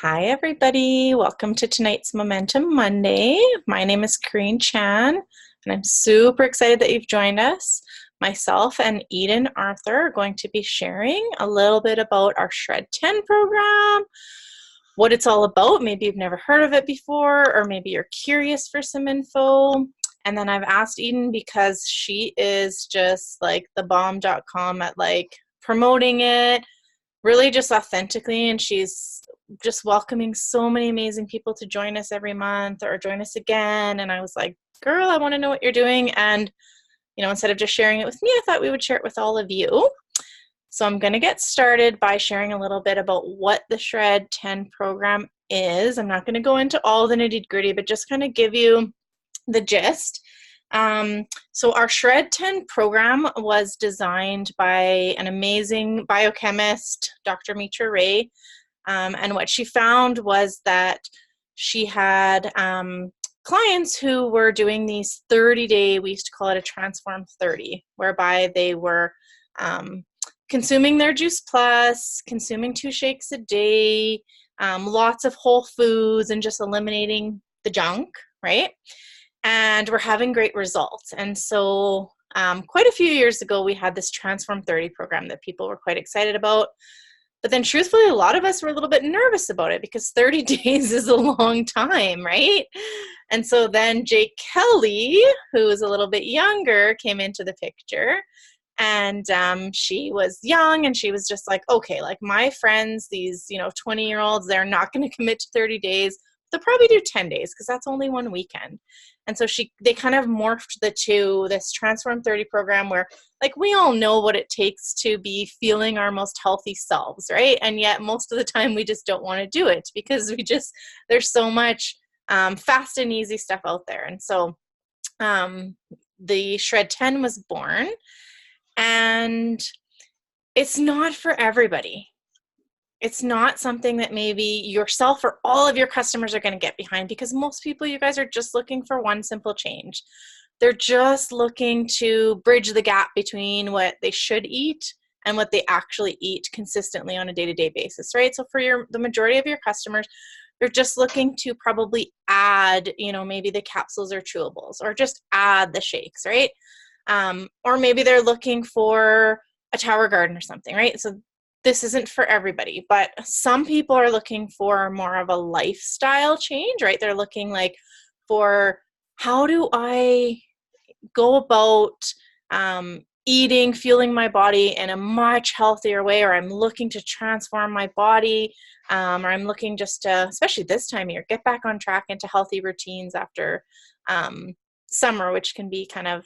Hi, everybody. Welcome to tonight's Momentum Monday. My name is Corinne Chan, and I'm super excited that you've joined us. Myself and Eden Arthur are going to be sharing a little bit about our Shred 10 program, what it's all about. Maybe you've never heard of it before, or maybe you're curious for some info. And then I've asked Eden because she is just like the bomb.com at like promoting it, really just authentically, and she's just welcoming so many amazing people to join us every month or join us again. And I was like, girl, I want to know what you're doing. And, instead of just sharing it with me, I thought we would share it with all of you. So I'm going to get started by sharing a little bit about what the Shred 10 program is. I'm not going to go into all the nitty gritty, but just kind of give you the gist. So our Shred 10 program was designed by an amazing biochemist, Dr. Mitra Ray. And what she found was that she had clients who were doing these 30-day, we used to call it a Transform 30, whereby they were consuming their Juice Plus, consuming 2 shakes a day, lots of whole foods, and just eliminating the junk, right? And we're having great results. And so quite a few years ago, we had this Transform 30 program that people were quite excited about. But then truthfully, a lot of us were a little bit nervous about it because 30 days is a long time, right? And so then Jake Kelly, who is a little bit younger, came into the picture. And she was young, and she was just like, okay, like my friends, these 20-year-olds, they're not going to commit to 30 days. They'll probably do 10 days because that's only one weekend. And so they kind of morphed the two, this Transform 30 program where like we all know what it takes to be feeling our most healthy selves, right? And yet most of the time we just don't want to do it because there's so much fast and easy stuff out there. And so the Shred 10 was born, and it's not for everybody. It's not something that maybe yourself or all of your customers are going to get behind, because most people, you guys, are just looking for one simple change. They're just looking to bridge the gap between what they should eat and what they actually eat consistently on a day-to-day basis, right? So for the majority of your customers, they're just looking to probably add, maybe the capsules or chewables, or just add the shakes, right? Or maybe they're looking for a tower garden or something, right? So this isn't for everybody, but some people are looking for more of a lifestyle change, right? They're looking like for, how do I go about eating, fueling my body in a much healthier way, or I'm looking to transform my body, or I'm looking just to, especially this time of year, get back on track into healthy routines after summer, which can be kind of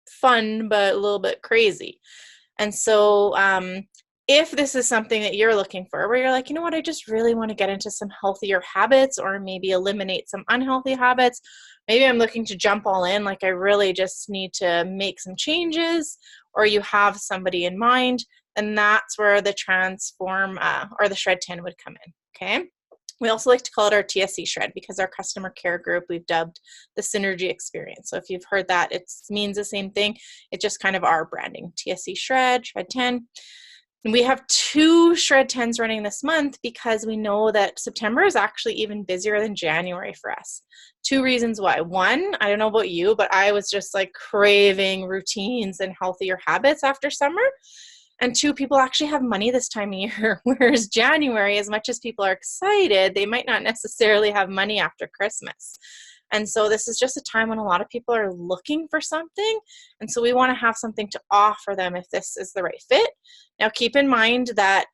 fun, but a little bit crazy. And so if this is something that you're looking for, where you're like, you know what, I just really want to get into some healthier habits, or maybe eliminate some unhealthy habits, maybe I'm looking to jump all in, like I really just need to make some changes, or you have somebody in mind, then that's where the Transform or the Shred 10 would come in, okay? We also like to call it our TSE Shred, because our customer care group, we've dubbed the Synergy Experience. So if you've heard that, it means the same thing. It's just kind of our branding, TSE Shred, Shred 10. And we have 2 Shred 10s running this month because we know that September is actually even busier than January for us. 2 reasons why. One, I don't know about you, but I was just like craving routines and healthier habits after summer. And 2, people actually have money this time of year, whereas January, as much as people are excited, they might not necessarily have money after Christmas. And so this is just a time when a lot of people are looking for something. And so we want to have something to offer them if this is the right fit. Now, keep in mind that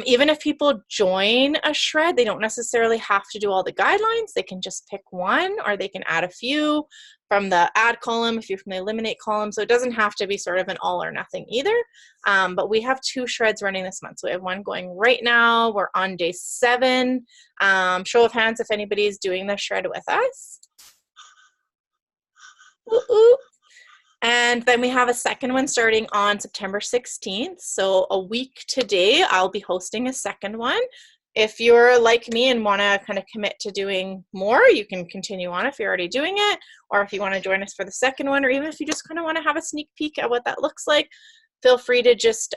even if people join a Shred, they don't necessarily have to do all the guidelines. They can just pick one, or they can add a few from the add column if you're from the eliminate column. So it doesn't have to be sort of an all or nothing either. But we have 2 Shreds running this month. So we have one going right now. We're on day 7. Show of hands if anybody's doing the Shred with us. Ooh. And then we have a second one starting on September 16th. So a week today, I'll be hosting a second one. If you're like me and want to kind of commit to doing more, you can continue on if you're already doing it, or if you want to join us for the second one, or even if you just kind of want to have a sneak peek at what that looks like, feel free to just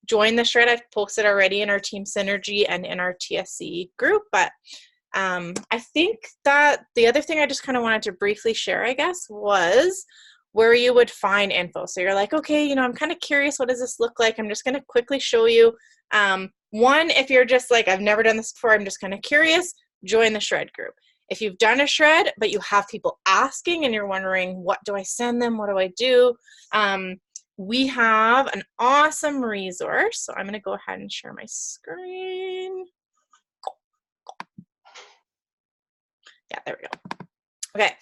join the shred. I've posted already in our Team Synergy and in our TSE group, but I think that the other thing I just kind of wanted to briefly share, I guess, was where you would find info. So you're like, okay, you know, I'm kind of curious, what does this look like? I'm just going to quickly show you. One, if you're just like, I've never done this before, I'm just kind of curious, join the shred group. If you've done a shred, but you have people asking and you're wondering, what do I send them? What do I do? We have an awesome resource. So I'm going to go ahead and share my screen. Yeah, there we go. Okay,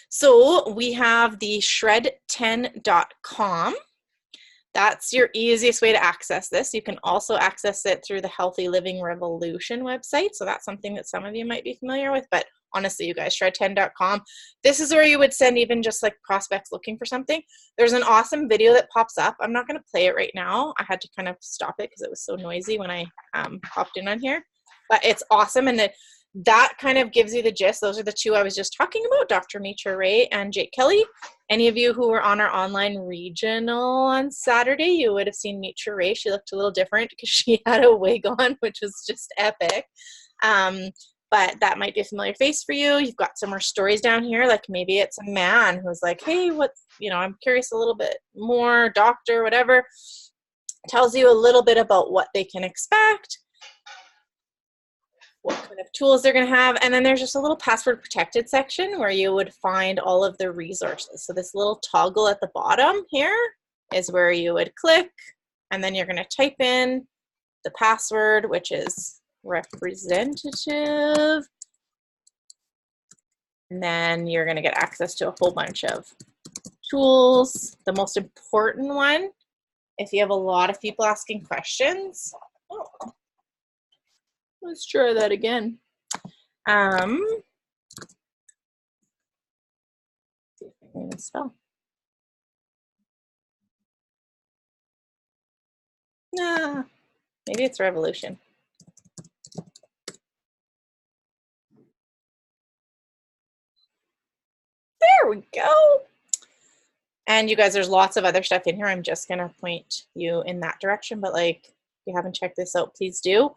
so we have the shred10.com. That's your easiest way to access this. You can also access it through the Healthy Living Revolution website. So that's something that some of you might be familiar with, but honestly, you guys, shred10.com. This is where you would send even just like prospects looking for something. There's an awesome video that pops up. I'm not going to play it right now. I had to kind of stop it because it was so noisy when I popped in on here, but it's awesome. And that kind of gives you the gist. Those are the two I was just talking about, Dr. Mitra Ray and Jake Kelly. Any of you who were on our online regional on Saturday, you would have seen Mitra Ray. She looked a little different because she had a wig on, which was just epic. But that might be a familiar face for you. You've got some more stories down here, like maybe it's a man who's like, hey, what's, you know, I'm curious a little bit more, doctor, whatever. Tells you a little bit about what they can expect, what kind of tools they're going to have. And then there's just a little password protected section where you would find all of the resources. So this little toggle at the bottom here is where you would click, and then you're going to type in the password, which is representative. And then you're going to get access to a whole bunch of tools. The most important one, if you have a lot of people asking questions, let's try that again. See if I can even spell. Nah, maybe it's revolution. There we go. And you guys, there's lots of other stuff in here. I'm just going to point you in that direction, but like, if you haven't checked this out, please do.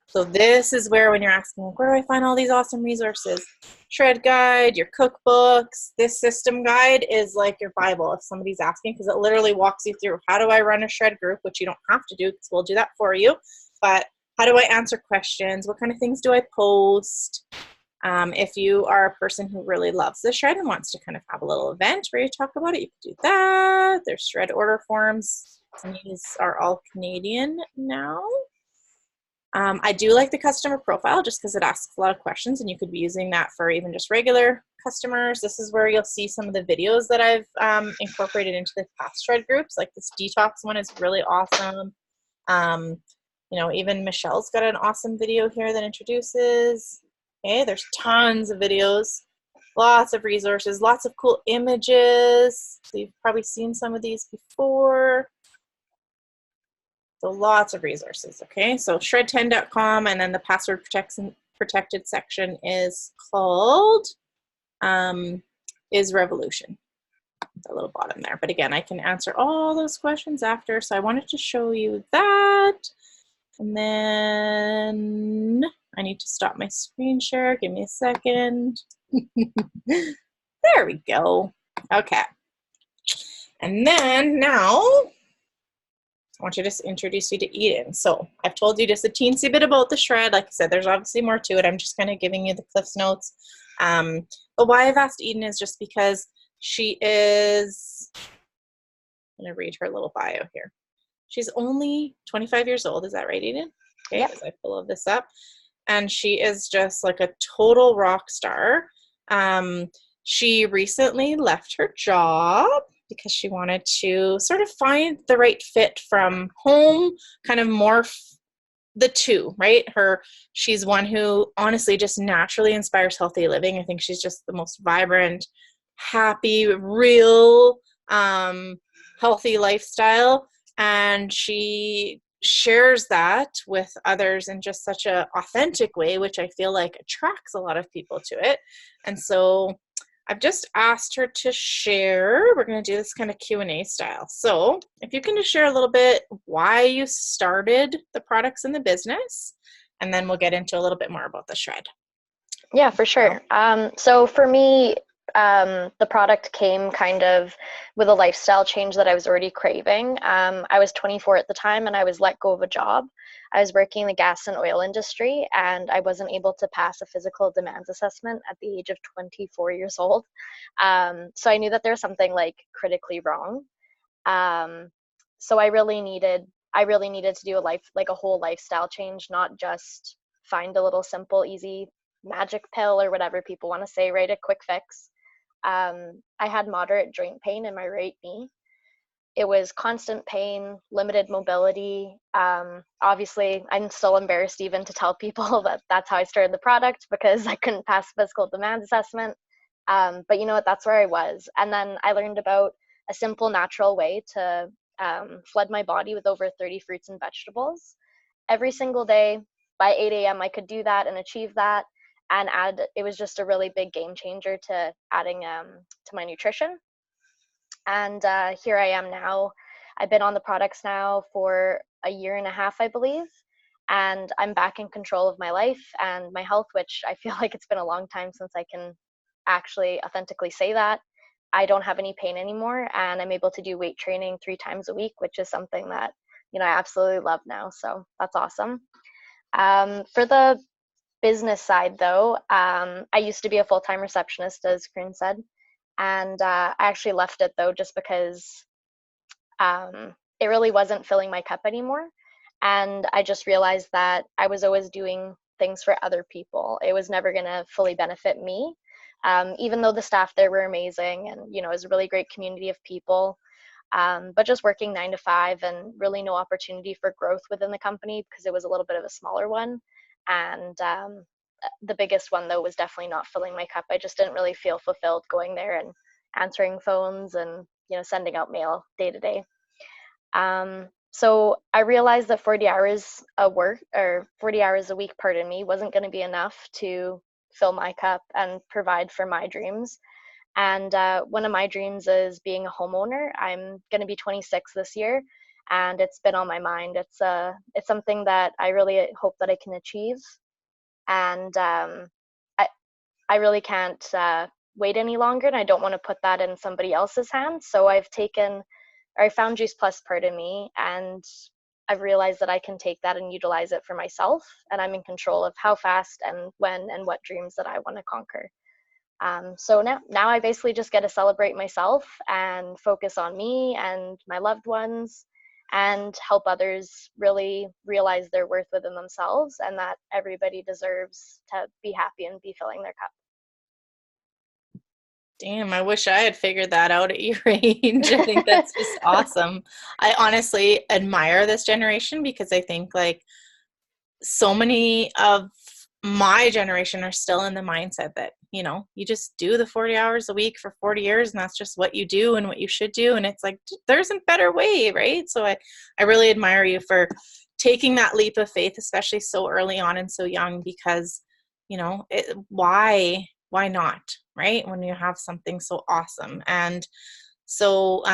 So this is where, when you're asking, like, where do I find all these awesome resources? Shred guide, your cookbooks. This system guide is like your Bible if somebody's asking, because it literally walks you through, how do I run a shred group, which you don't have to do because we'll do that for you. But how do I answer questions? What kind of things do I post? If you are a person who really loves the shred and wants to kind of have a little event where you talk about it, you can do that. There's shred order forms. These are all Canadian now. I do like the customer profile just because it asks a lot of questions, and you could be using that for even just regular customers. This is where you'll see some of the videos that I've incorporated into the past shred groups. Like this detox one is really awesome. You know, even Michelle's got an awesome video here that introduces. Okay, there's tons of videos, lots of resources, lots of cool images. So you've probably seen some of these before. So lots of resources, okay? So shred10.com, and then the password protected section is called is Revolution. The little bottom there. But again, I can answer all those questions after. So I wanted to show you that. And then I need to stop my screen share. Give me a second. There we go. Okay. And then now I want to just introduce you to Eden. So I've told you just a teensy bit about the shred. Like I said, there's obviously more to it. I'm just kind of giving you the Cliff's Notes. But why I've asked Eden is just because she is, I'm going to read her little bio here. She's only 25 years old. Is that right, Eden? Okay, yep. As I pull this up. And she is just like a total rock star. She recently left her job because she wanted to sort of find the right fit from home, kind of morph the two, right? She's one who honestly just naturally inspires healthy living. I think she's just the most vibrant, happy, real, healthy lifestyle. And she shares that with others in just such an authentic way, which I feel like attracts a lot of people to it. And so I've just asked her to share. We're going to do this kind of Q&A style. So if you can just share a little bit why you started the products in the business, and then we'll get into a little bit more about the shred. Yeah, for sure. So for me, the product came kind of with a lifestyle change that I was already craving. I was 24 at the time and I was let go of a job. I was working in the gas and oil industry and I wasn't able to pass a physical demands assessment at the age of 24 years old. So I knew that there was something like critically wrong. Um, so I really needed to do a whole lifestyle change, not just find a little simple, easy magic pill or whatever people want to say, right? A quick fix. I had moderate joint pain in my right knee. It was constant pain, limited mobility. Obviously, I'm still embarrassed even to tell people that that's how I started the product because I couldn't pass physical demands assessment. But you know what? That's where I was. And then I learned about a simple, natural way to flood my body with over 30 fruits and vegetables every single day. By 8 a.m., I could do that and achieve that. And it was just a really big game changer to adding to my nutrition. And here I am now. I've been on the products now for a year and a half, I believe. And I'm back in control of my life and my health, which I feel like it's been a long time since I can actually authentically say that. I don't have any pain anymore, and I'm able to do weight training 3 times a week, which is something that, I absolutely love now. So that's awesome. For the business side, though, I used to be a full-time receptionist, as Corinne said, and I actually left it though just because it really wasn't filling my cup anymore. And I just realized that I was always doing things for other people. It was never going to fully benefit me. Even though the staff there were amazing and, it was a really great community of people. But just working 9 to 5 and really no opportunity for growth within the company because it was a little bit of a smaller one. And the biggest one, though, was definitely not filling my cup. I just didn't really feel fulfilled going there and answering phones and, sending out mail day to day. So I realized that 40 hours a work or 40 hours a week, pardon me, wasn't going to be enough to fill my cup and provide for my dreams. And one of my dreams is being a homeowner. I'm going to be 26 this year, and it's been on my mind. It's something that I really hope that I can achieve, and I really can't wait any longer, and I don't want to put that in somebody else's hands. So I found Juice Plus, pardon me, and I've realized that I can take that and utilize it for myself, and I'm in control of how fast and when and what dreams that I want to conquer. So now I basically just get to celebrate myself and focus on me and my loved ones and help others really realize their worth within themselves and that everybody deserves to be happy and be filling their cup. Damn, I wish I had figured that out at your age. I think that's just awesome. I honestly admire this generation because I think like so many of my generation are still in the mindset that, you just do the 40 hours a week for 40 years and that's just what you do and what you should do. And it's like, there's a better way, right? So I really admire you for taking that leap of faith, especially so early on and so young, because, why not, right? When you have something so awesome. And so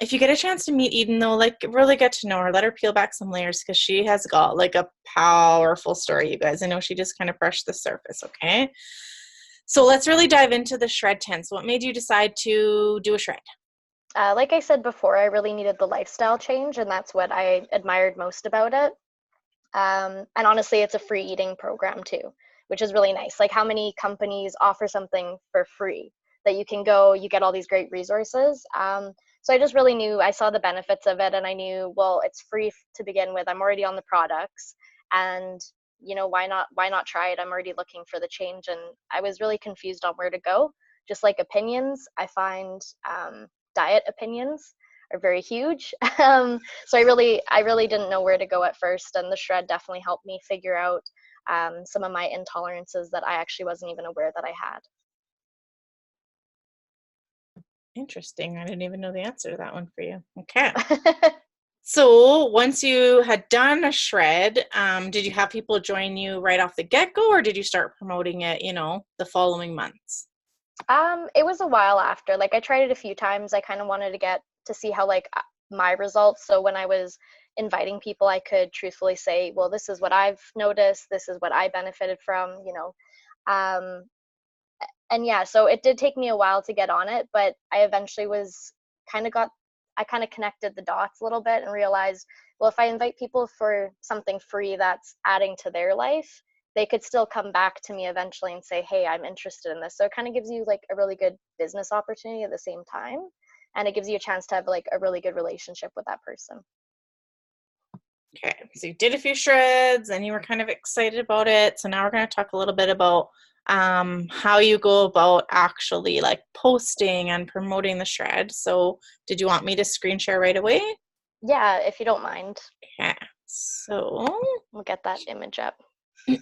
if you get a chance to meet Eden, though, like really get to know her, let her peel back some layers because she has got like a powerful story, you guys. I know she just kind of brushed the surface, okay? So let's really dive into the shred 10. So what made you decide to do a shred? Like I said before, I really needed the lifestyle change, and that's what I admired most about it. And honestly, it's a free eating program too, which is really nice. Like how many companies offer something for free that you can go, you get all these great resources. So I just really knew, I saw the benefits of it and I knew, well, it's free to begin with. I'm already on the products and why not try it? I'm already looking for the change. And I was really confused on where to go. Just like opinions, I find diet opinions are very huge. So I really didn't know where to go at first, and the shred definitely helped me figure out some of my intolerances that I actually wasn't even aware that I had. Interesting. I didn't even know the answer to that one for you. Okay. So once you had done a shred, did you have people join you right off the get-go, or did you start promoting it, the following months? It was a while after. Like I tried it a few times. I kind of wanted to get to see how like my results. So when I was inviting people, I could truthfully say, well, this is what I've noticed. This is what I benefited from, you know. Um, and yeah, so it did take me a while to get on it, but I eventually was kind of got, I kind of connected the dots a little bit and realized, well, if I invite people for something free that's adding to their life, they could still come back to me eventually and say, hey, I'm interested in this. So it kind of gives you like a really good business opportunity at the same time. And it gives you a chance to have like a really good relationship with that person. Okay, so you did a few shreds and you were kind of excited about it. So now we're going to talk a little bit about how you go about actually like posting and promoting the shred. So did you want me to screen share right away? Yeah, if you don't mind, Yeah, so we'll get that image up. let's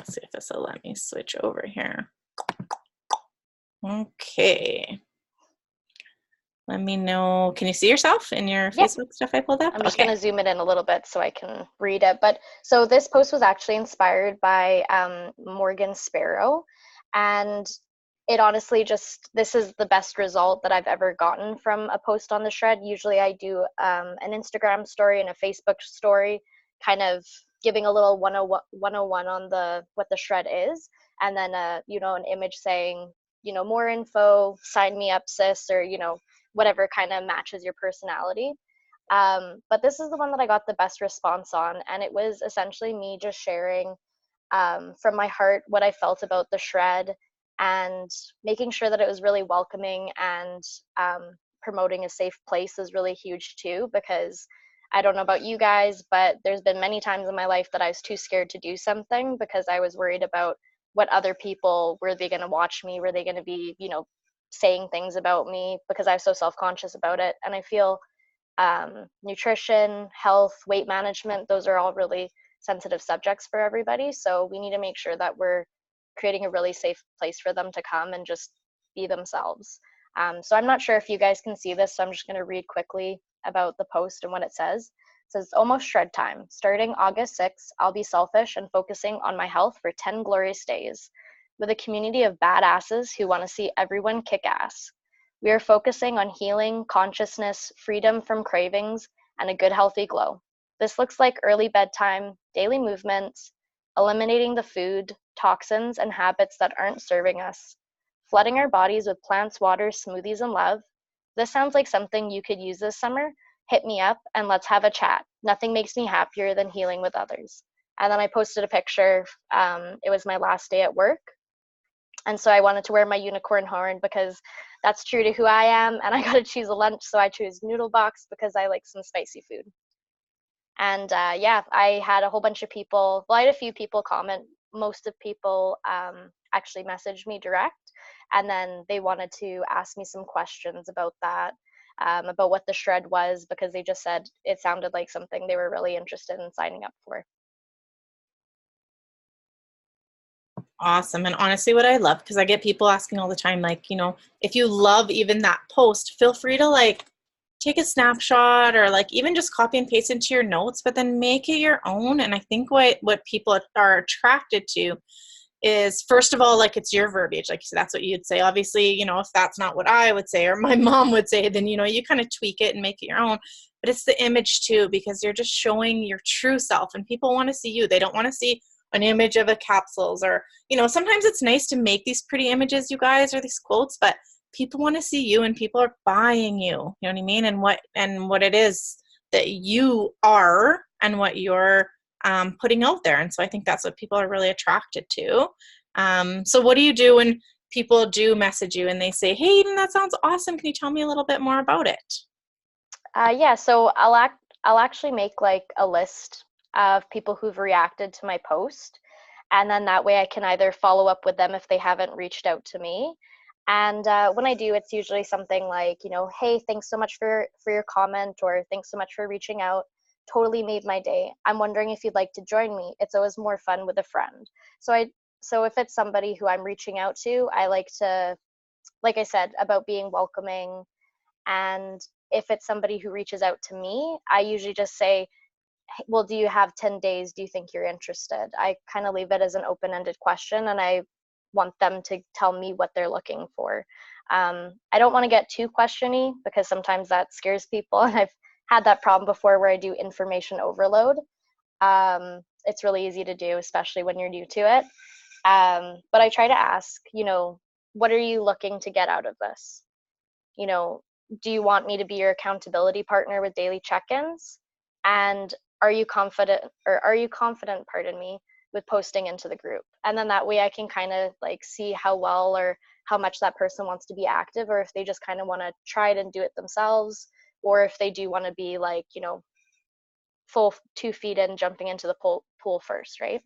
see if this will let me switch over here. Okay. Let me know. Can you see yourself in your Yep. Facebook stuff I pulled up? I'm just going Okay. to zoom it in a little bit so I can read it. But so this post was actually inspired by Morgan Sparrow. And it honestly just, this is the best result that I've ever gotten from a post on the shred. Usually I do an Instagram story and a Facebook story, kind of giving a little 101 on the what the shred is. And then, you know, an image saying, you know, more info, sign me up, sis, or, you know, whatever kind of matches your personality. But this is the one that I got the best response on, and it was essentially me just sharing from my heart what I felt about the shred and making sure that it was really welcoming and promoting a safe place is really huge too, because I don't know about you guys, but there's been many times in my life that I was too scared to do something because I was worried about what other people, were they going to watch me, were they going to be, you know, saying things about me, because I was so self-conscious about it. And I feel nutrition, health, weight management, those are all really sensitive subjects for everybody. So we need to make sure that we're creating a really safe place for them to come and just be themselves. So I'm not sure if you guys can see this, so I'm just going to read quickly about the post and what it says. It says, almost shred time. Starting August 6th, I'll be selfish and focusing on my health for 10 glorious days with a community of badasses who want to see everyone kick ass. We are focusing on healing, consciousness, freedom from cravings, and a good healthy glow. This looks like early bedtime, daily movements, eliminating the food, toxins, and habits that aren't serving us, flooding our bodies with plants, water, smoothies, and love. This sounds like something you could use this summer. Hit me up and let's have a chat. Nothing makes me happier than healing with others. And then I posted a picture. It was my last day at work, and so I wanted to wear my unicorn horn because that's true to who I am. And I got to choose a lunch, so I chose noodle box because I like some spicy food. And yeah, I had a whole bunch of people. Well, I had a few people comment. Most of people actually messaged me direct, and then they wanted to ask me some questions about that, about what the shred was, because they just said it sounded like something they were really interested in signing up for. Awesome. And honestly, what I love, because I get people asking all the time, like, you know, if you love even that post, feel free to like take a snapshot or like even just copy and paste into your notes, but then make it your own. And I think what people are attracted to is, first of all, like it's your verbiage. Like you said, that's what you'd say. Obviously, you know, if that's not what I would say or my mom would say, then, you know, you kind of tweak it and make it your own. But it's the image too, because you're just showing your true self and people want to see you. They don't want to see an image of a capsules or, you know, sometimes it's nice to make these pretty images, you guys, or these quotes, but people want to see you and people are buying you. You know what I mean? And what it is that you are and what you're putting out there. And so I think that's what people are really attracted to. So what do you do when people do message you and they say, hey, Eden, that sounds awesome. Can you tell me a little bit more about it? Yeah, so I'll actually make like a list of people who've reacted to my post, and then that way I can either follow up with them if they haven't reached out to me. And when I do, it's usually something like, you know, hey, thanks so much for your comment, or thanks so much for reaching out. Totally made my day. I'm wondering if you'd like to join me. It's always more fun with a friend. So I so if it's somebody who I'm reaching out to, I like to, like I said, about being welcoming. And if it's somebody who reaches out to me, I usually just say, well, do you have 10 days? Do you think you're interested? I kind of leave it as an open-ended question, and I want them to tell me what they're looking for. I don't want to get too questiony because sometimes that scares people, and I've had that problem before where I do information overload. It's really easy to do, especially when you're new to it. But I try to ask, what are you looking to get out of this? You know, do you want me to be your accountability partner with daily check-ins? And are you confident, pardon me, with posting into the group? And then that way I can kind of like see how well or how much that person wants to be active, or if they just kind of want to try it and do it themselves, or if they do want to be like, full 2 feet in, jumping into the pool first, right?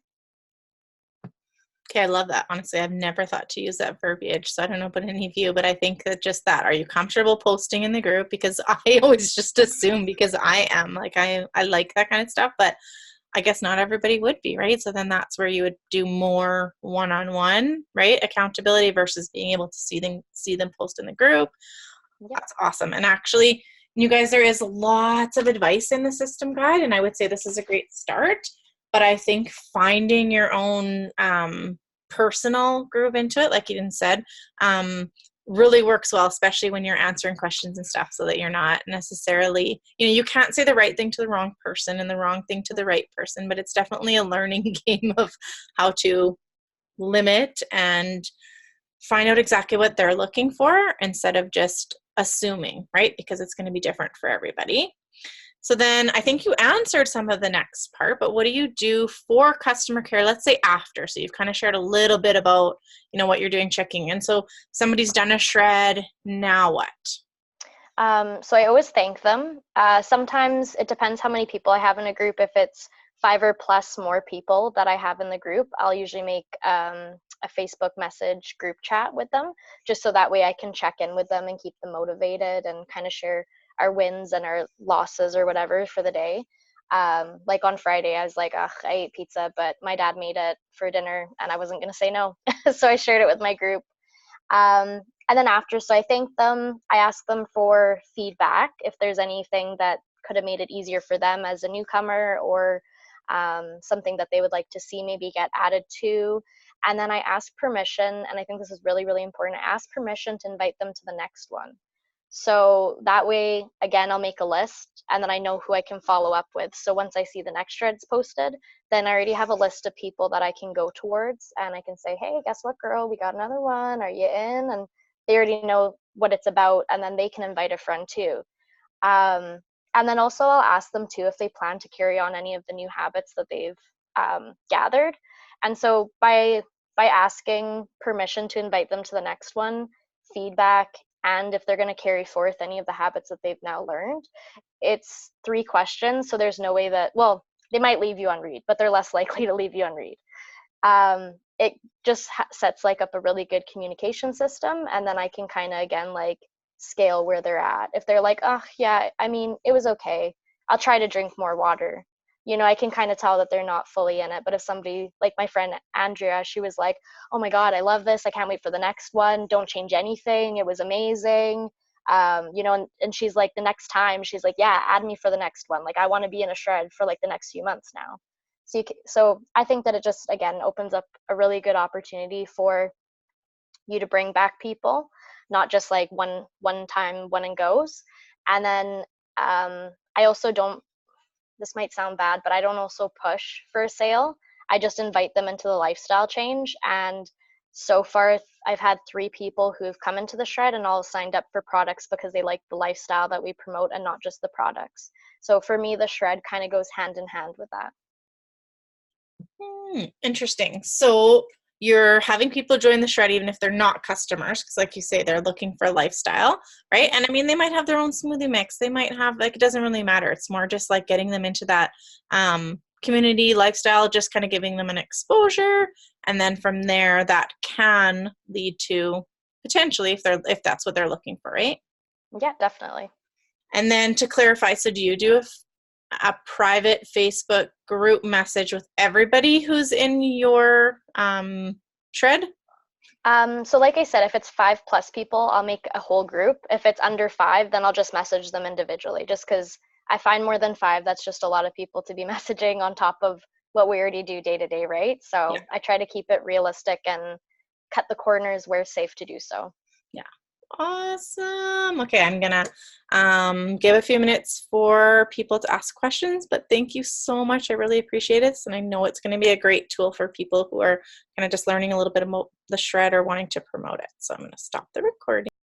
Okay, I love that. Honestly, I've never thought to use that verbiage, so I don't know about any of you, but I think that just that, are you comfortable posting in the group? Because I always just assume, because I am, like, I like that kind of stuff, but I guess not everybody would be, right? So then that's where you would do more one-on-one, right? Accountability versus being able to see them post in the group. Yeah. That's awesome. And actually, you guys, there is lots of advice in the system guide, and I would say this is a great start. But I think finding your own personal groove into it, like Eden said, really works well, especially when you're answering questions and stuff, so that you're not necessarily, you can't say the right thing to the wrong person and the wrong thing to the right person, but it's definitely a learning game of how to limit and find out exactly what they're looking for instead of just assuming, right? Because it's going to be different for everybody. So then I think you answered some of the next part, but what do you do for customer care, let's say after? So you've kind of shared a little bit about, what you're doing, checking in. So somebody's done a shred, now what? So I always thank them. Sometimes it depends how many people I have in a group. If it's 5 or plus more people that I have in the group, I'll usually make a Facebook message group chat with them, just so that way I can check in with them and keep them motivated and kind of share our wins and our losses or whatever for the day. Like on Friday, I was like, ugh, I ate pizza, but my dad made it for dinner and I wasn't going to say no. So I shared it with my group. And then after, so I thank them. I ask them for feedback if there's anything that could have made it easier for them as a newcomer, or something that they would like to see maybe get added to. And then I ask permission, and I think this is really, really important. I ask permission to invite them to the next one. So that way, again, I'll make a list and then I know who I can follow up with. So once I see the next shreds posted, then I already have a list of people that I can go towards and I can say, hey, guess what, girl, we got another one. Are you in? And they already know what it's about, and then they can invite a friend too. Um, and then also I'll ask them too if they plan to carry on any of the new habits that they've gathered. And so by asking permission to invite them to the next one, feedback, and if they're going to carry forth any of the habits that they've now learned, it's 3 questions. So there's no way that, well, they might leave you unread, but they're less likely to leave you unread. It just sets like up a really good communication system, and then I can kind of again like scale where they're at. If they're like, oh yeah, I mean it was okay, I'll try to drink more water, I can kind of tell that they're not fully in it. But if somebody like my friend Andrea, she was like, oh my god, I love this, I can't wait for the next one, don't change anything, it was amazing. And she's like, the next time she's like, yeah, add me for the next one, like I want to be in a shred for like the next few months now. So I think that it just again opens up a really good opportunity for you to bring back people, not just like one time one and goes. And then I also don't, this might sound bad, but I don't also push for a sale. I just invite them into the lifestyle change. And so far I've had 3 people who've come into the shred and all signed up for products because they like the lifestyle that we promote and not just the products. So for me, the shred kind of goes hand in hand with that. Interesting. So you're having people join the shred even if they're not customers, because like you say, they're looking for a lifestyle, right? And I mean, they might have their own smoothie mix. They might have, like, it doesn't really matter. It's more just like getting them into that community lifestyle, just kind of giving them an exposure. And then from there, that can lead to potentially, if that's what they're looking for, right? Yeah, definitely. And then to clarify, so do you do a private Facebook group message with everybody who's in your shred? So like I said, if it's 5 plus people, I'll make a whole group. If it's under 5, then I'll just message them individually, just because I find more than 5, that's just a lot of people to be messaging on top of what we already do day to day, right? Yeah. So I try to keep it realistic and cut the corners where safe to do so. Yeah. Awesome. Okay, I'm gonna give a few minutes for people to ask questions, but thank you so much. I really appreciate it. And I know it's going to be a great tool for people who are kind of just learning a little bit about the shred or wanting to promote it. So I'm going to stop the recording.